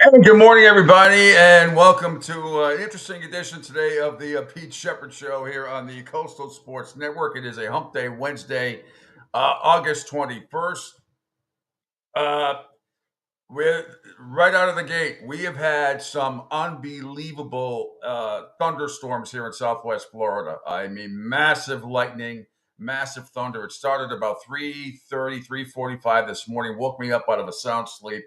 Hey, good morning, everybody, and welcome to an interesting edition today of the Pete Shepard Show here on the Coastal Sports Network. It is a Hump Day Wednesday, August 21st. Uh, we're right out of the gate. We have had some unbelievable thunderstorms here in Southwest Florida. I mean, massive lightning, massive thunder. It started about 3:30, 3:45 this morning, woke me up out of a sound sleep.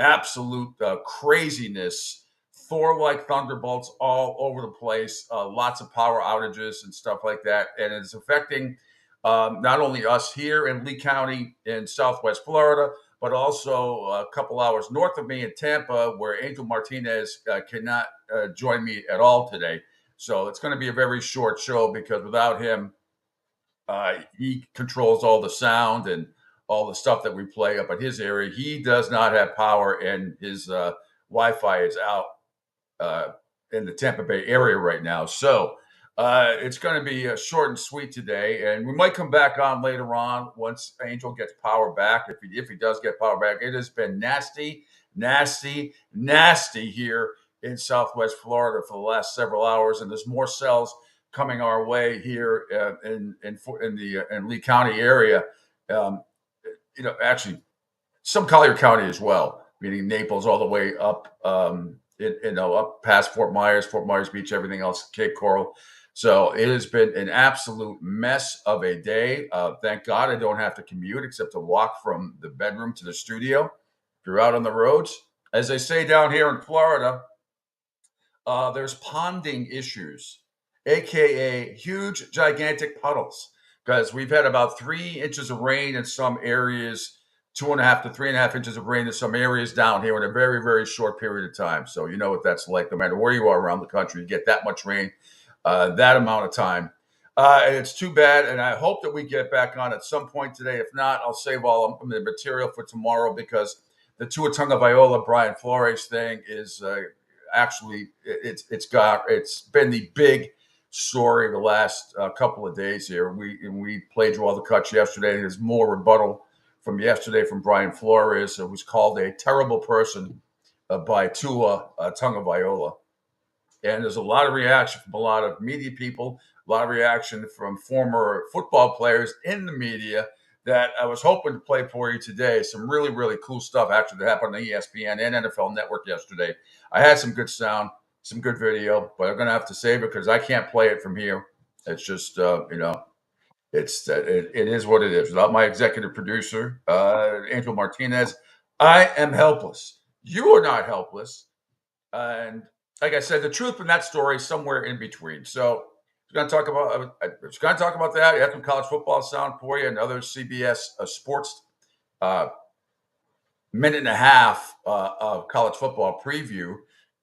Absolute craziness, Thor-like thunderbolts all over the place, lots of power outages and stuff like that, and it's affecting not only us here in Lee County in Southwest Florida, but also a couple hours north of me in Tampa, where Angel Martinez cannot join me at all today. So it's going to be a very short show because without him, he controls all the sound and all the stuff that we play up at his area. He does not have power, and his Wi-Fi is out uh, in the Tampa Bay area right now. So it's going to be short and sweet today, and we might come back on later on once Angel gets power back. If he does get power back, it has been nasty, nasty, nasty here in Southwest Florida for the last several hours, and there's more cells coming our way here in Lee County area. Um, actually, some Collier County as well, meaning Naples all the way up, up past Fort Myers Beach, everything else, Cape Coral. So it has been an absolute mess of a day. Thank God I don't have to commute except to walk from the bedroom to the studio. If you're out on the roads, as they say down here in Florida, there's ponding issues, aka huge, gigantic puddles, because we've had about 3 inches of rain in some areas, 2.5 to 3.5 inches of rain in some areas down here in a very, very short period of time. So you know what that's like. No matter where you are around the country, you get that much rain, that amount of time. And it's too bad. And I hope that we get back on at some point today. If not, I'll save all of the material for tomorrow because the Tua Tagovailoa Brian Flores thing is actually it's been the big story the last couple of days here. We played you all the cuts yesterday. There's more rebuttal from yesterday from Brian Flores, who was called a terrible person by Tua Tagovailoa. And there's a lot of reaction from a lot of media people, a lot of reaction from former football players in the media that I was hoping to play for you today. Some really, really cool stuff actually that happened on ESPN and NFL Network yesterday. I had some good sound, some good video, but I'm going to have to save it because I can't play it from here. It's just, it is what it is. Without my executive producer, Angel Martinez, I am helpless. You are not helpless. And like I said, the truth in that story is somewhere in between. So we're going to talk about that. You have some college football sound for you, and other CBS sports uh, minute and a half of college football preview,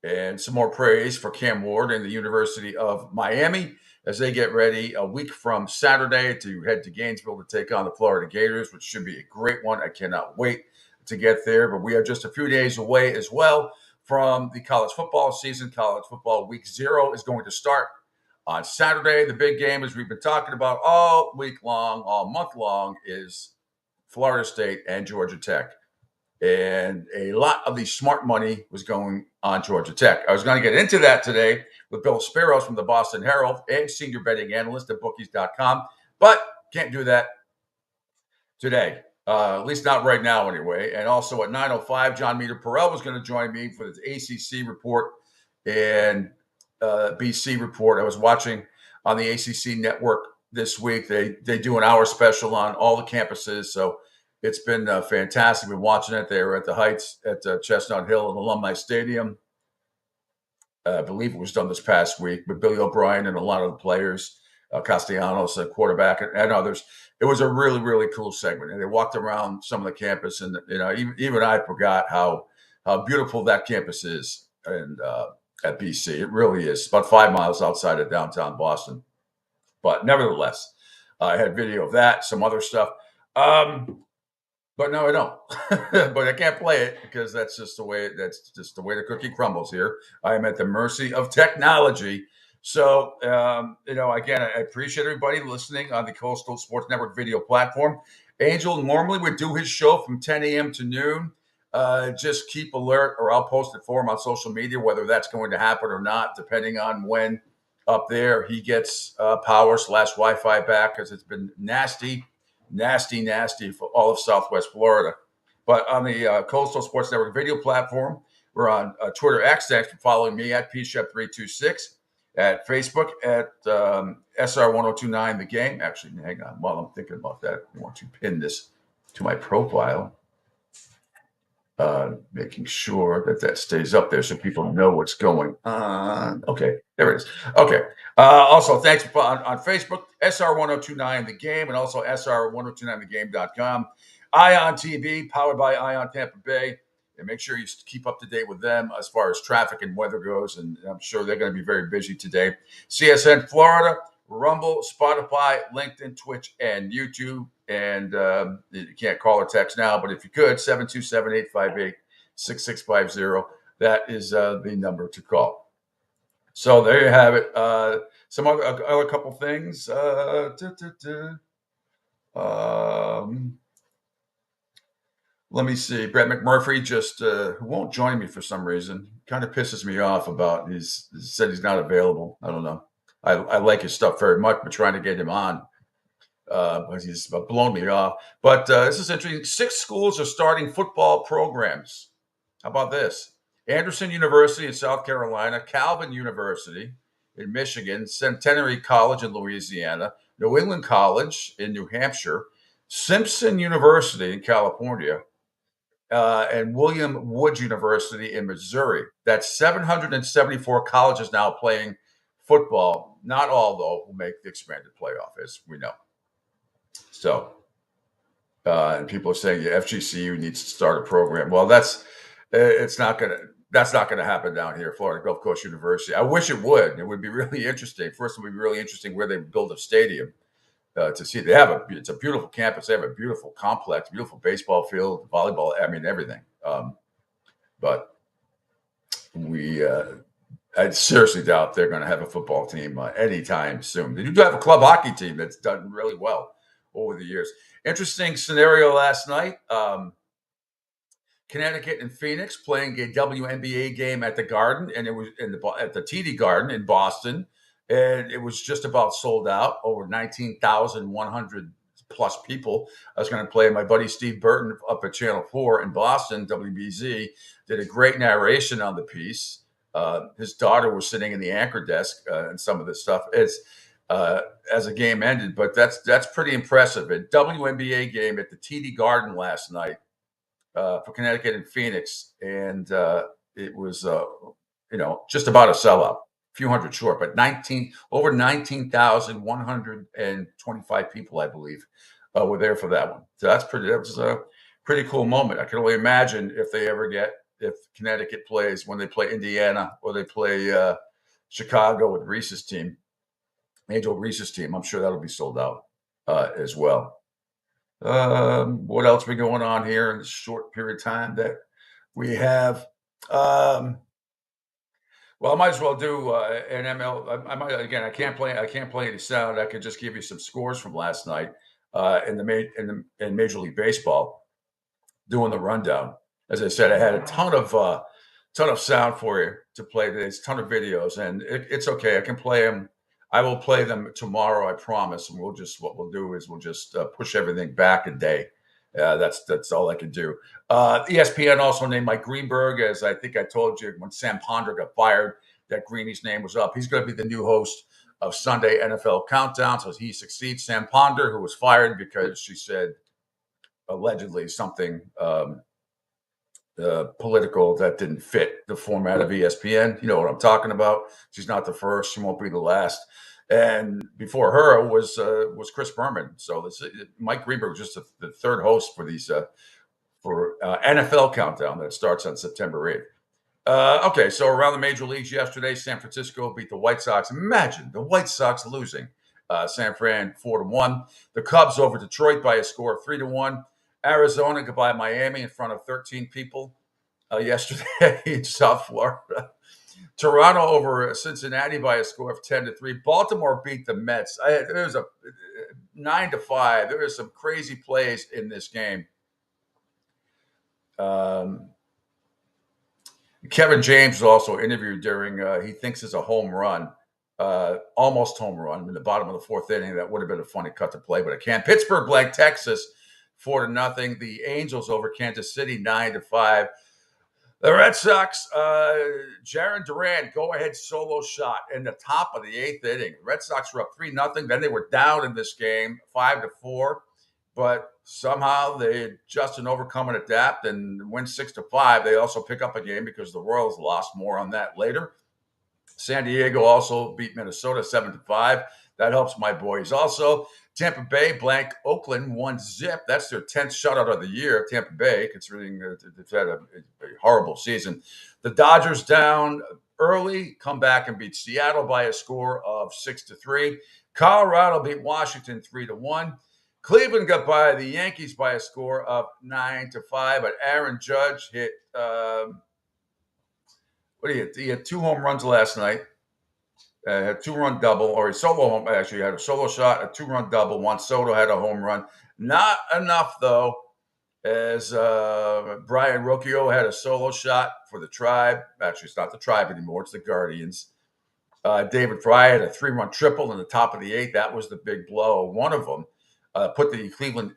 and some more praise for Cam Ward and the University of Miami as they get ready a week from Saturday to head to Gainesville to take on the Florida Gators, which should be a great one. I cannot wait to get there. But we are just a few days away as well from the college football season. College football week 0 is going to start on Saturday. The big game, as we've been talking about all week long, all month long, is Florida State and Georgia Tech. And a lot of the smart money was going on Georgia Tech. I was going to get into that today with Bill Sparrows from the Boston Herald and senior betting analyst at bookies.com, but can't do that today. At least not right now, anyway. And also at 9:05, John Meter Perel was going to join me for his ACC report and BC report. I was watching on the ACC network this week. They do an hour special on all the campuses, so it's been fantastic. Been watching it. They were at the Heights at Chestnut Hill and Alumni Stadium. I believe it was done this past week with Billy O'Brien and a lot of the players, Castellanos, quarterback, and others. It was a really, really cool segment. And they walked around some of the campus, and even I forgot how beautiful that campus is, and at BC, it really is. It's about 5 miles outside of downtown Boston, but nevertheless, I had video of that, some other stuff. But no, I don't. But I can't play it because that's just the way the cookie crumbles here. I am at the mercy of technology. So again, I appreciate everybody listening on the Coastal Sports Network video platform. Angel normally would do his show from 10 a.m. to noon. just keep alert, or I'll post it for him on social media, whether that's going to happen or not, depending on when up there he gets power / Wi-Fi back, because it's been nasty, nasty, nasty for all of Southwest Florida. But on the Coastal Sports Network video platform, we're on Twitter X. Thanks for following me at PShep326, at Facebook at SR1029 The Game. Actually, hang on, while I'm thinking about that, I want to pin this to my profile. Making sure that that stays up there so people know what's going on. Okay, there it is. Okay. Also, thanks on Facebook, SR1029 The Game, and also SR1029thegame.com. Ion TV, powered by Ion Tampa Bay. And make sure you keep up to date with them as far as traffic and weather goes. And I'm sure they're going to be very busy today. CSN Florida, Rumble, Spotify, LinkedIn, Twitch, and YouTube. And you can't call or text now, but if you could, 727-858-6650. That is the number to call. So there you have it. Some other couple things. Let me see. Brett McMurphy just won't join me for some reason. Kind of pisses me off about he said he's not available. I don't know. I like his stuff very much, but trying to get him on. But he's blown me off. But this is interesting. 6 schools are starting football programs. How about this? Anderson University in South Carolina, Calvin University in Michigan, Centenary College in Louisiana, New England College in New Hampshire, Simpson University in California, and William Woods University in Missouri. That's 774 colleges now playing football. Not all, though, will make the expanded playoff, as we know. So, and people are saying the FGCU needs to start a program. Well, that's not going to happen down here, Florida Gulf Coast University. I wish it would. It would be really interesting. First, it would be really interesting where they build a stadium to see. It's a beautiful campus. They have a beautiful complex, beautiful baseball field, volleyball. I mean, everything. But I seriously doubt they're going to have a football team anytime soon. They do have a club hockey team that's done really well over the years. Interesting scenario last night. Connecticut and Phoenix playing a WNBA game at the Garden, and it was at the TD Garden in Boston, and it was just about sold out. Over 19,100 plus people. I was going to play my buddy Steve Burton up at Channel 4 in Boston. WBZ did a great narration on the piece. His daughter was sitting in the anchor desk and some of this stuff. It's as the game ended, but that's pretty impressive. A WNBA game at the TD Garden last night for Connecticut and Phoenix, and it was just about a sellout. A few hundred short, but over 19,125 people, I believe, were there for that one. So that was a pretty cool moment. I can only imagine if Connecticut plays when they play Indiana or they play Chicago with Reese's team, Angel Reese's team. I'm sure that'll be sold out as well. What else been going on here in this short period of time that we have? Well, I might as well do an ML. I might again. I can't play any sound. I could just give you some scores from last night in Major League Baseball. Doing the rundown. As I said, I had a ton of sound for you to play today. It's a ton of videos, and it's okay. I can play them. I will play them tomorrow. I promise. And what we'll do is we'll just push everything back a day. That's all I can do. ESPN also named Mike Greenberg, as I think I told you when Sam Ponder got fired, that Greeny's name was up. He's going to be the new host of Sunday NFL Countdown. So he succeeds Sam Ponder, who was fired because she said allegedly something political that didn't fit the format of ESPN. You know what I'm talking about. She's not the first. She won't be the last. And before her was Chris Berman. So Mike Greenberg was just the third host for these for NFL Countdown that starts on September 8th. Okay, so around the major leagues yesterday, San Francisco beat the White Sox. Imagine the White Sox losing. San Fran 4-1. The Cubs over Detroit by a score of 3-1. Arizona goodbye Miami in front of 13 people yesterday in South Florida. Toronto over Cincinnati by a score of 10-3. Baltimore beat the Mets. There was a 9-5. There was some crazy plays in this game. Um, Kevin James was also interviewed during, he thinks it's a home run, almost home run in the bottom of the fourth inning. That would have been a funny cut to play, but it can't. Pittsburgh blank Texas 4-0. The Angels over Kansas City 9-5. The Red Sox, Jaron Durant, go-ahead solo shot in the top of the eighth inning. The Red Sox were up 3-0. Then they were down in this game 5-4. But somehow they adjust and overcome and adapt and win 6-5. They also pick up a game because the Royals lost. More on that later. San Diego also beat Minnesota 7-5. That helps my boys. Also, Tampa Bay blank Oakland 1-0. That's their 10th shutout of the year. Tampa Bay, considering they've had a horrible season. The Dodgers down early, come back and beat Seattle by a score of 6-3. Colorado beat Washington 3-1. Cleveland got by the Yankees by a score of 9-5, but Aaron Judge hit he had 2 home runs last night. Had a 2-run double, or a solo home. Actually, had a solo shot, a 2-run double. Juan Soto had a home run. Not enough though, as Brian Rocchio had a solo shot for the Tribe. Actually, it's not the Tribe anymore; it's the Guardians. David Fry had a 3-run triple in the top of the eighth. That was the big blow. One of them put the Cleveland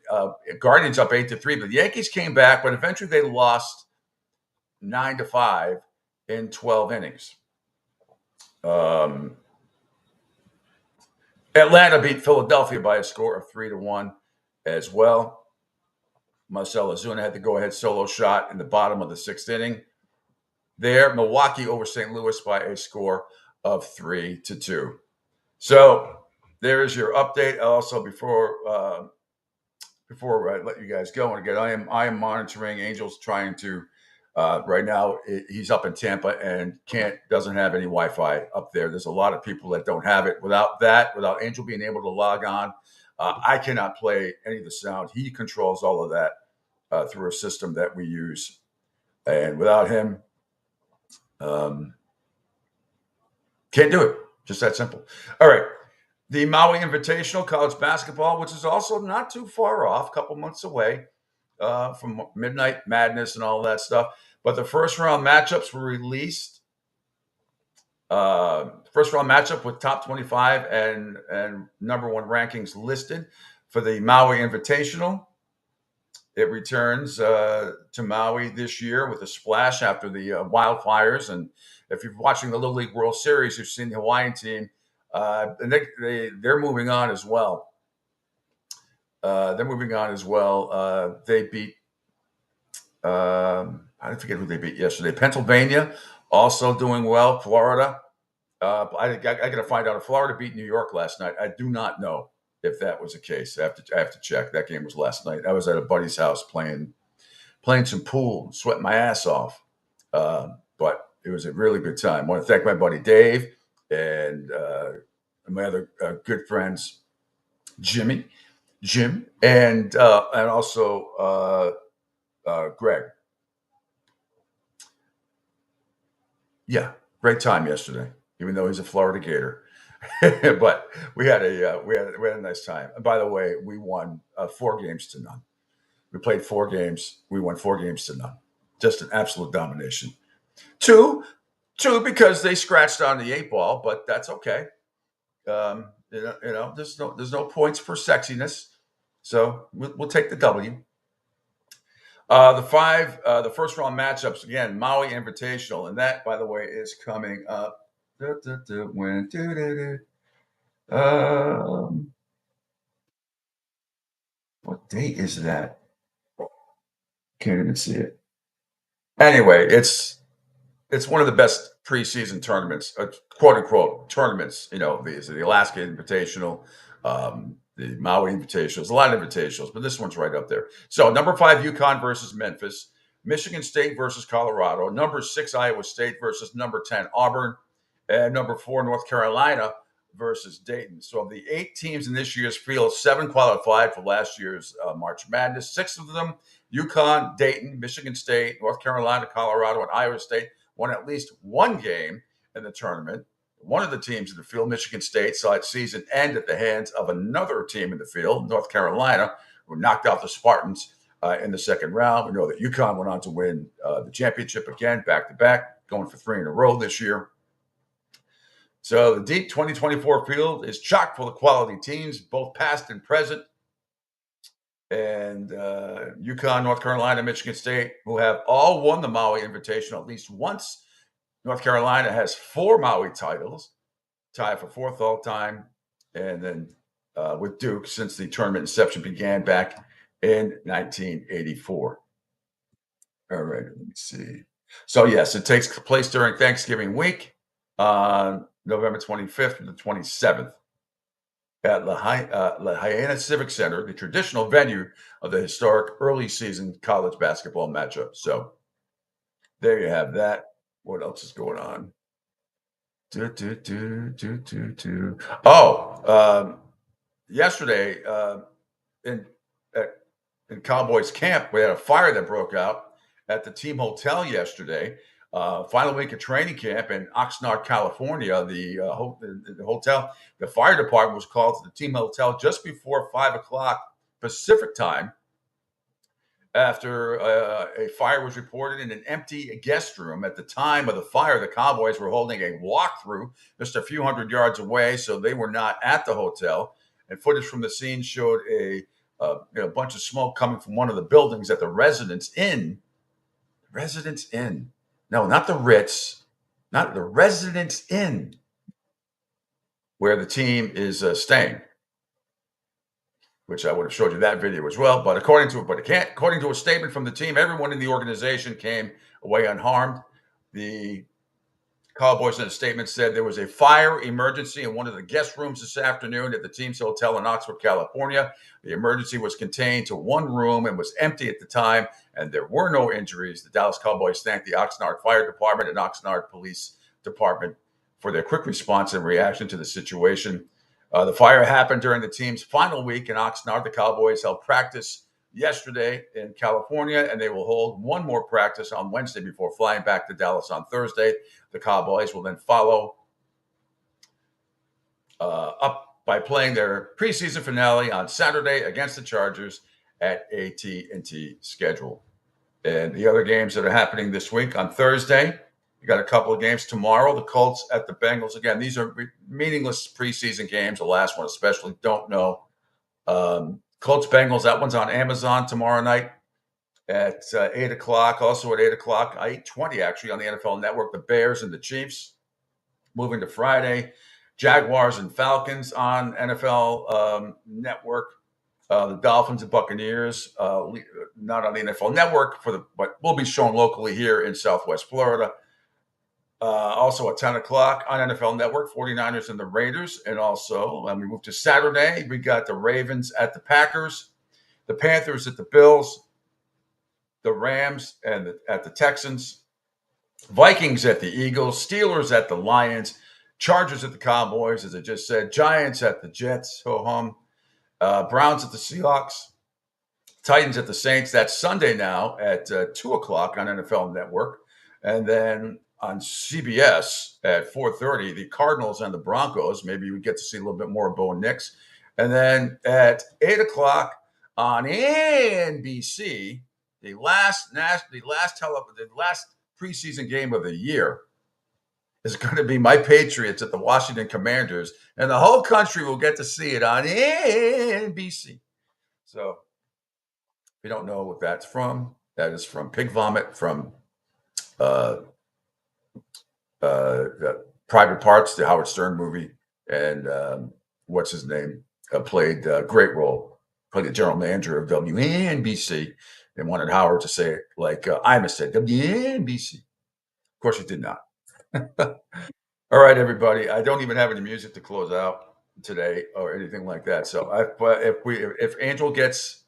Guardians up 8-3. But the Yankees came back, but eventually they lost 9-5 in 12 innings. Atlanta beat Philadelphia by a score of 3-1 as well. Marcell Ozuna had the go-ahead solo shot in the bottom of the 6th inning. There, Milwaukee over St. Louis by a score of 3-2. So there is your update. Also, before I let you guys go, and again, I am monitoring Angels, trying to. Right now, he's up in Tampa and doesn't have any Wi-Fi up there. There's a lot of people that don't have it. Without Angel being able to log on, I cannot play any of the sound. He controls all of that through a system that we use, and without him, can't do it. Just that simple. All right. The Maui Invitational college basketball, which is also not too far off, a couple months away from Midnight Madness and all that stuff. But the first round matchups were released. First round matchup with top 25 and number 1 rankings listed for the Maui Invitational. It returns to Maui this year with a splash after the wildfires. And if you're watching the Little League World Series, you've seen the Hawaiian team, and they're moving on as well. They beat, I forget who they beat yesterday. Pennsylvania also doing well. Florida. I got to find out if Florida beat New York last night. I do not know if that was the case. I have to check. That game was last night. I was at a buddy's house playing some pool, sweating my ass off. But it was a really good time. I want to thank my buddy Dave and my other good friends, Jim, and also Greg. Yeah, great time yesterday, even though he's a Florida Gator. But we had a nice time. And by the way, we won 4-0. We played 4 games. We won 4-0. Just an absolute domination. Two because they scratched on the 8 ball, but that's okay. There's no points for sexiness, so we'll take the W. The first round matchups again, Maui Invitational, and that, by the way, is coming up. What date is that? Can't even see it. Anyway, it's one of the best preseason tournaments, quote unquote tournaments. The Alaska Invitational, the Maui Invitational. There's a lot of invitationals, but this one's right up there. So number 5 UConn versus Memphis, Michigan State versus Colorado, number 6 Iowa State versus number 10 Auburn, and number 4 North Carolina versus Dayton. So of the 8 teams in this year's field, 7 qualified for last year's March Madness. 6 of them, UConn, Dayton, Michigan State, North Carolina, Colorado, and Iowa State, won at least 1 game in the tournament. One of the teams in the field, Michigan State, saw its season end at the hands of another team in the field, North Carolina, who knocked out the Spartans in the second round. We know that UConn went on to win the championship again, back to back, going for 3 in a row this year. So the deep 2024 field is chock full of quality teams, both past and present. And UConn, North Carolina, Michigan State, who have all won the Maui Invitational at least once. North Carolina has 4 Maui titles, tied for 4th all time. And then with Duke since the tournament inception began back in 1984. All right, let me see. So, yes, it takes place during Thanksgiving week on November 25th to the 27th at Lahaina Civic Center, the traditional venue of the historic early season college basketball matchup. So, there you have that. What else is going on? Oh, yesterday in at, in Cowboys camp, we had a fire that broke out at the team hotel yesterday. Final week of training camp in Oxnard, California. The hotel, the fire department was called to the team hotel just before 5 o'clock Pacific time after a fire was reported in an empty guest room. At the time of the fire, the Cowboys were holding a walkthrough just a few hundred yards away, so they were not at the hotel. And footage from the scene showed a bunch of smoke coming from one of the buildings at the Residence Inn. Residence Inn. No, not the Ritz, not the Residence Inn, where the team is staying, which I would have showed you that video as well. But according to a statement from the team, everyone in the organization came away unharmed. The Cowboys in a statement said there was a fire emergency in one of the guest rooms this afternoon at the team's hotel in Oxford, California. The emergency was contained to one room and was empty at the time, and there were no injuries. The Dallas Cowboys thanked the Oxnard Fire Department and Oxnard Police Department for their quick response and reaction to the situation. The fire happened during the team's final week in Oxnard. The Cowboys held practice yesterday in California, and they will hold one more practice on Wednesday before flying back to Dallas on Thursday. The Cowboys will then follow up by playing their preseason finale on Saturday against the Chargers at AT&T schedule. And the other games that are happening this week on Thursday, you got a couple of games tomorrow. The Colts at the Bengals. Again, these are meaningless preseason games. The last one especially, don't know. Colts Bengals, that one's on Amazon tomorrow night at 8 o'clock. Also at 8 o'clock, 8:20 actually on the NFL Network, the Bears and the Chiefs. Moving to Friday, Jaguars and Falcons on NFL Network. The Dolphins and Buccaneers, not on the NFL Network, but will be shown locally here in Southwest Florida. Also at 10 o'clock on NFL Network, 49ers and the Raiders. And also, when we move to Saturday, we got the Ravens at the Packers, the Panthers at the Bills, the Rams and at the Texans, Vikings at the Eagles, Steelers at the Lions, Chargers at the Cowboys, as I just said, Giants at the Jets, ho-hum, Browns at the Seahawks, Titans at the Saints. That's Sunday now at 2 o'clock on NFL Network. And then on CBS at 4:30, the Cardinals and the Broncos. Maybe we get to see a little bit more of Bo Nix. And then at 8 o'clock on NBC, the last preseason game of the year is going to be my Patriots at the Washington Commanders, and the whole country will get to see it on NBC. So, if you don't know what that's from, that is from Pig Vomit from Private Parts, the Howard Stern movie, and what's his name played a great role, played the general manager of WNBC, and wanted Howard to say it like Imus said, WNBC. Of course, he did not. All right, everybody. I don't even have any music to close out today or anything like that. So, but if Angel gets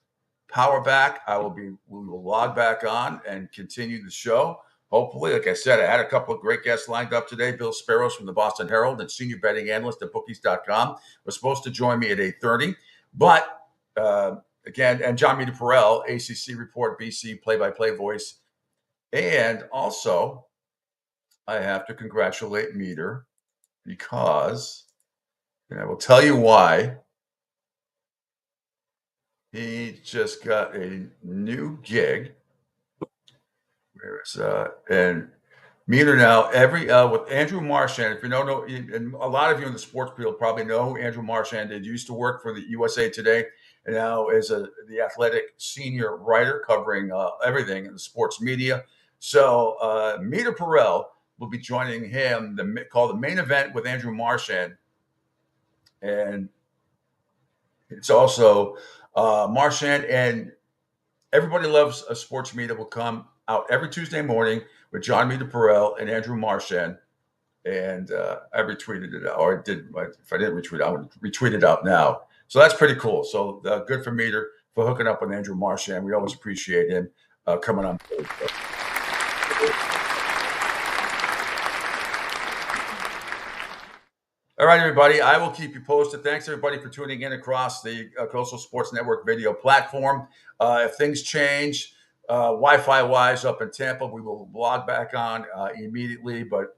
power back, we will log back on and continue the show. Hopefully, like I said, I had a couple of great guests lined up today. Bill Sparrows from the Boston Herald and senior betting analyst at bookies.com was supposed to join me at 8:30. But again, and John Meter Perel, ACC Report, BC play-by-play voice. And also, I have to congratulate Meter because, and I will tell you why He just got a new gig. Where is and Meter now every with Andrew Marchand. If you don't know, and a lot of you in the sports field probably know who Andrew Marchand did. Used to work for the USA Today, and now is the Athletic senior writer covering everything in the sports media. So Meter Perel will be joining him called the Main Event with Andrew Marchand, and it's also Marchand and everybody loves a sports media will come out every Tuesday morning with John Meter Perel and Andrew Marchand. And I retweeted it out, or I did. If I didn't retweet, I would retweet it out now. So that's pretty cool. So good for Meter for hooking up with Andrew Marchand. We always appreciate him coming on. All right, everybody. I will keep you posted. Thanks, everybody, for tuning in across the Coastal Sports Network video platform. If things change, Wi-Fi wise up in Tampa, we will log back on immediately. But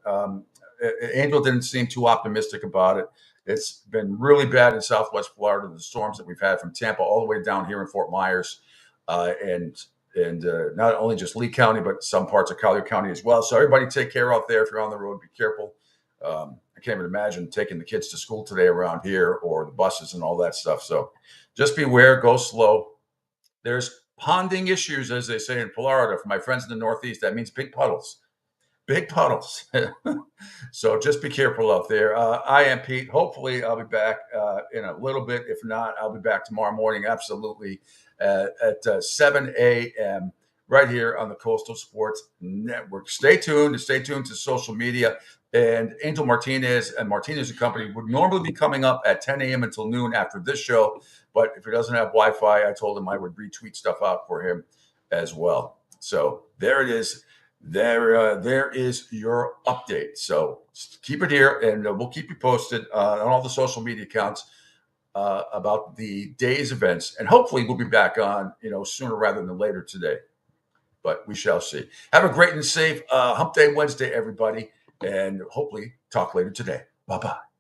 Angel didn't seem too optimistic about it. It's been really bad in Southwest Florida. The storms that we've had from Tampa all the way down here in Fort Myers, and not only just Lee County, but some parts of Collier County as well. So everybody, take care out there. If you're on the road, be careful. I can't even imagine taking the kids to school today around here, or the buses and all that stuff. So just beware, go slow. There's ponding issues, as they say in Florida. For my friends in the Northeast, that means big puddles. Big puddles. So just be careful out there. I am Pete. Hopefully, I'll be back in a little bit. If not, I'll be back tomorrow morning, absolutely, at 7 a.m. right here on the Coastal Sports Network. Stay tuned. Stay tuned to social media. And Angel Martinez and Martinez and Company would normally be coming up at 10 a.m. until noon after this show. But if he doesn't have Wi-Fi, I told him I would retweet stuff out for him as well. So there it is. There is your update. So keep it here, and we'll keep you posted on all the social media accounts about the day's events. And hopefully, we'll be back on sooner rather than later today. But we shall see. Have a great and safe Hump Day Wednesday, everybody, and hopefully talk later today. Bye bye.